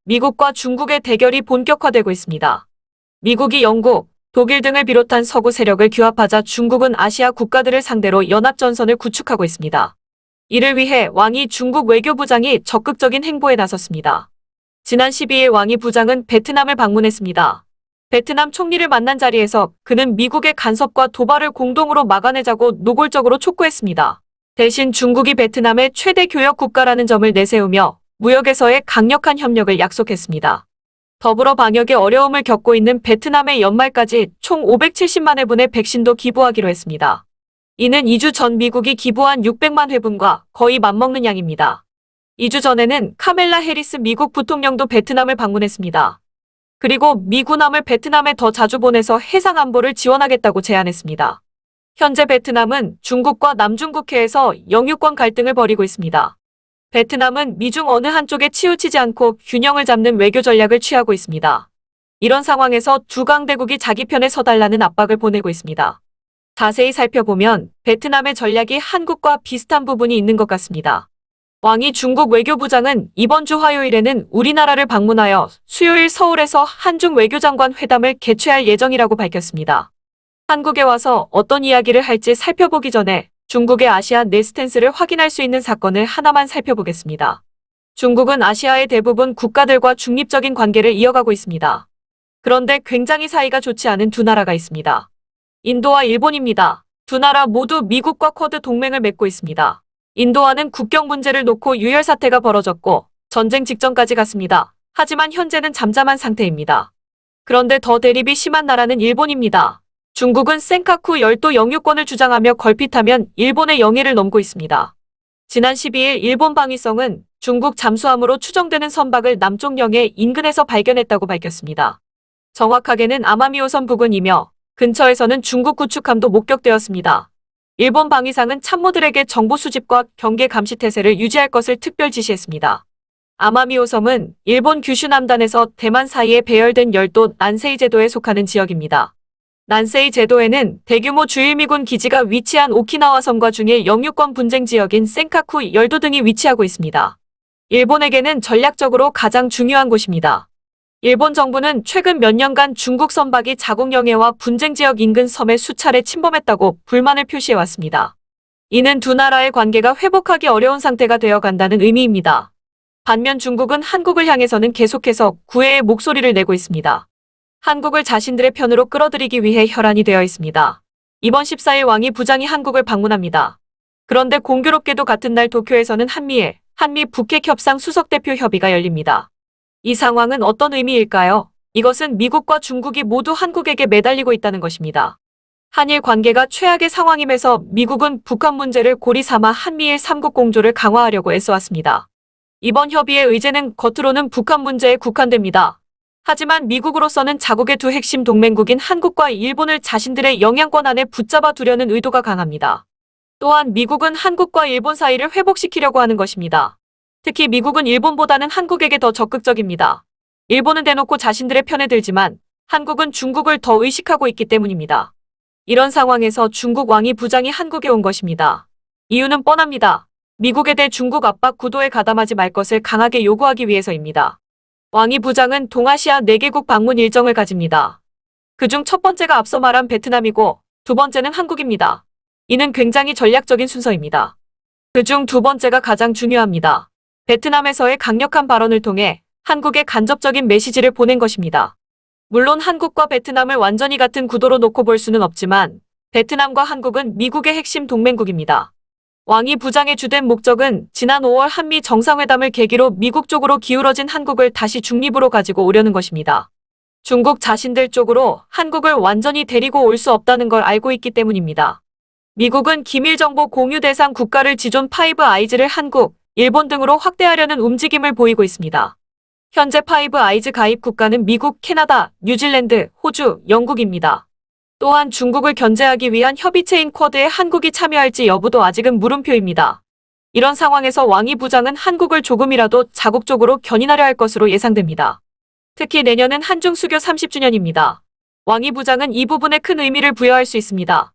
미국과 중국의 대결이 본격화되고 있습니다. 미국이 영국, 독일 등을 비롯한 서구 세력을 규합하자 중국은 아시아 국가들을 상대로 연합전선을 구축하고 있습니다. 이를 위해 왕이 중국 외교부장이 적극적인 행보에 나섰습니다. 지난 12일 왕이 부장은 베트남을 방문했습니다. 베트남 총리를 만난 자리에서 그는 미국의 간섭과 도발을 공동으로 막아내자고 노골적으로 촉구했습니다. 대신 중국이 베트남의 최대 교역 국가라는 점을 내세우며 무역에서의 강력한 협력을 약속했습니다. 더불어 방역에 어려움을 겪고 있는 베트남에 연말까지 총 570만 회분의 백신도 기부하기로 했습니다. 이는 2주 전 미국이 기부한 600만 회분과 거의 맞먹는 양입니다. 2주 전에는 카멜라 해리스 미국 부통령도 베트남을 방문했습니다. 그리고 미군함을 베트남에 더 자주 보내서 해상 안보를 지원하겠다고 제안했습니다. 현재 베트남은 중국과 남중국해에서 영유권 갈등을 벌이고 있습니다. 베트남은 미중 어느 한쪽에 치우치지 않고 균형을 잡는 외교 전략을 취하고 있습니다. 이런 상황에서 두 강대국이 자기 편에 서달라는 압박을 보내고 있습니다. 자세히 살펴보면 베트남의 전략이 한국과 비슷한 부분이 있는 것 같습니다. 왕이 중국 외교부장은 이번 주 화요일에는 우리나라를 방문하여 수요일 서울에서 한중 외교장관 회담을 개최할 예정이라고 밝혔습니다. 한국에 와서 어떤 이야기를 할지 살펴보기 전에 중국의 아시아 내 스탠스를 확인할 수 있는 사건을 하나만 살펴보겠습니다. 중국은 아시아의 대부분 국가들과 중립적인 관계를 이어가고 있습니다. 그런데 굉장히 사이가 좋지 않은 두 나라가 있습니다. 인도와 일본입니다. 두 나라 모두 미국과 쿼드 동맹을 맺고 있습니다. 인도와는 국경 문제를 놓고 유혈 사태가 벌어졌고 전쟁 직전까지 갔습니다. 하지만 현재는 잠잠한 상태입니다. 그런데 더 대립이 심한 나라는 일본입니다. 중국은 센카쿠 열도 영유권을 주장하며 걸핏하면 일본의 영해를 넘고 있습니다. 지난 12일 일본 방위성은 중국 잠수함으로 추정되는 선박을 남쪽 영해 인근에서 발견했다고 밝혔습니다. 정확하게는 아마미호섬 부근이며 근처에서는 중국 구축함도 목격되었습니다. 일본 방위상은 참모들에게 정보 수집과 경계 감시 태세를 유지할 것을 특별 지시했습니다. 아마미호섬은 일본 규슈 남단에서 대만 사이에 배열된 열도 난세이 제도에 속하는 지역입니다. 난세이 제도에는 대규모 주일미군 기지가 위치한 오키나와 섬과 중의 영유권 분쟁 지역인 센카쿠 열도 등이 위치하고 있습니다. 일본에게는 전략적으로 가장 중요한 곳입니다. 일본 정부는 최근 몇 년간 중국 선박이 자국 영해와 분쟁 지역 인근 섬에 수차례 침범했다고 불만을 표시해왔습니다. 이는 두 나라의 관계가 회복하기 어려운 상태가 되어 간다는 의미입니다. 반면 중국은 한국을 향해서는 계속해서 구애의 목소리를 내고 있습니다. 한국을 자신들의 편으로 끌어들이기 위해 혈안이 되어 있습니다. 이번 14일 왕이 부장이 한국을 방문합니다. 그런데 공교롭게도 같은 날 도쿄에서는 한미 북핵 협상 수석대표 협의가 열립니다. 이 상황은 어떤 의미일까요? 이것은 미국과 중국이 모두 한국에게 매달리고 있다는 것입니다. 한일 관계가 최악의 상황임에서 미국은 북한 문제를 고리 삼아 한미일 3국 공조를 강화하려고 애써왔습니다. 이번 협의의 의제는 겉으로는 북한 문제에 국한됩니다. 하지만 미국으로서는 자국의 두 핵심 동맹국인 한국과 일본을 자신들의 영향권 안에 붙잡아 두려는 의도가 강합니다. 또한 미국은 한국과 일본 사이를 회복시키려고 하는 것입니다. 특히 미국은 일본보다는 한국에게 더 적극적입니다. 일본은 대놓고 자신들의 편에 들지만 한국은 중국을 더 의식하고 있기 때문입니다. 이런 상황에서 중국 왕이 부장이 한국에 온 것입니다. 이유는 뻔합니다. 미국에 대해 중국 압박 구도에 가담하지 말 것을 강하게 요구하기 위해서입니다. 왕이 부장은 동아시아 4개국 방문 일정을 가집니다. 그중 첫 번째가 앞서 말한 베트남이고 두 번째는 한국입니다. 이는 굉장히 전략적인 순서입니다. 그중 두 번째가 가장 중요합니다. 베트남에서의 강력한 발언을 통해 한국에 간접적인 메시지를 보낸 것입니다. 물론 한국과 베트남을 완전히 같은 구도로 놓고 볼 수는 없지만 베트남과 한국은 미국의 핵심 동맹국입니다. 왕이 부장의 주된 목적은 지난 5월 한미 정상회담을 계기로 미국 쪽으로 기울어진 한국을 다시 중립으로 가지고 오려는 것입니다. 중국 자신들 쪽으로 한국을 완전히 데리고 올 수 없다는 걸 알고 있기 때문입니다. 미국은 기밀 정보 공유 대상 국가를 지존 파이브 아이즈를 한국, 일본 등으로 확대하려는 움직임을 보이고 있습니다. 현재 파이브 아이즈 가입 국가는 미국, 캐나다, 뉴질랜드, 호주, 영국입니다. 또한 중국을 견제하기 위한 협의체인 쿼드에 한국이 참여할지 여부도 아직은 물음표입니다. 이런 상황에서 왕이 부장은 한국을 조금이라도 자국적으로 견인하려 할 것으로 예상됩니다. 특히 내년은 한중 수교 30주년입니다. 왕이 부장은 이 부분에 큰 의미를 부여할 수 있습니다.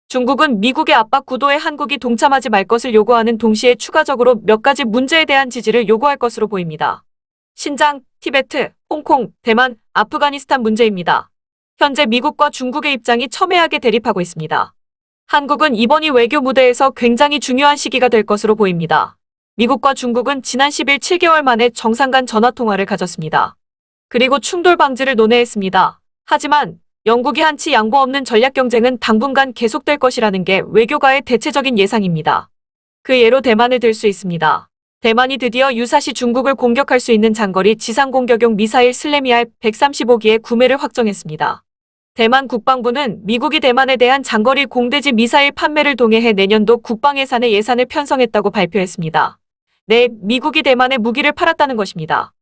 중국은 미국의 압박 구도에 한국이 동참하지 말 것을 요구하는 동시에 추가적으로 몇 가지 문제에 대한 지지를 요구할 것으로 보입니다. 신장, 티베트, 홍콩, 대만, 아프가니스탄 문제입니다. 현재 미국과 중국의 입장이 첨예하게 대립하고 있습니다. 한국은 이번이 외교 무대에서 굉장히 중요한 시기가 될 것으로 보입니다. 미국과 중국은 지난 10일 7개월 만에 정상 간 전화통화를 가졌습니다. 그리고 충돌 방지를 논의했습니다. 하지만 영국이 한치 양보 없는 전략 경쟁은 당분간 계속될 것이라는 게 외교가의 대체적인 예상입니다. 그 예로 대만을 들 수 있습니다. 대만이 드디어 유사시 중국을 공격할 수 있는 장거리 지상 공격용 미사일 슬래미알 135기의 구매를 확정했습니다. 대만 국방부는 미국이 대만에 대한 장거리 공대지 미사일 판매를 동의해 내년도 국방 예산의 예산을 편성했다고 발표했습니다. 네, 미국이 대만에 무기를 팔았다는 것입니다.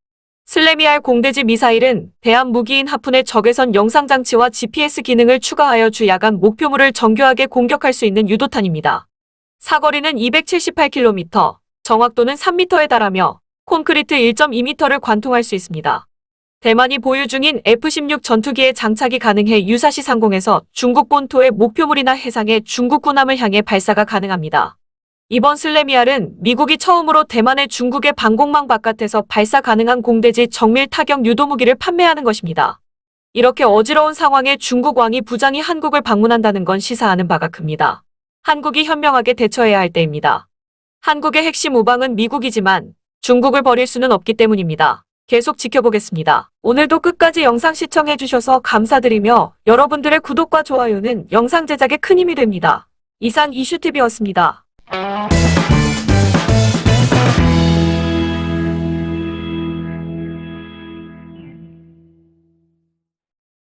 슬래미알 공대지 미사일은 대함 무기인 하푼의 적외선 영상장치와 GPS 기능을 추가하여 주 야간 목표물을 정교하게 공격할 수 있는 유도탄입니다. 사거리는 278km, 정확도는 3m에 달하며 콘크리트 1.2m를 관통할 수 있습니다. 대만이 보유 중인 F-16 전투기에 장착이 가능해 유사시 상공에서 중국 본토의 목표물이나 해상의 중국 군함을 향해 발사가 가능합니다. 이번 슬래미알은 미국이 처음으로 대만의 중국의 방공망 바깥에서 발사 가능한 공대지 정밀 타격 유도무기를 판매하는 것입니다. 이렇게 어지러운 상황에 중국 왕이 부장이 한국을 방문한다는 건 시사하는 바가 큽니다. 한국이 현명하게 대처해야 할 때입니다. 한국의 핵심 우방은 미국이지만 중국을 버릴 수는 없기 때문입니다. 계속 지켜보겠습니다. 오늘도 끝까지 영상 시청해주셔서 감사드리며 여러분들의 구독과 좋아요는 영상 제작에 큰 힘이 됩니다. 이상 이슈TV였습니다.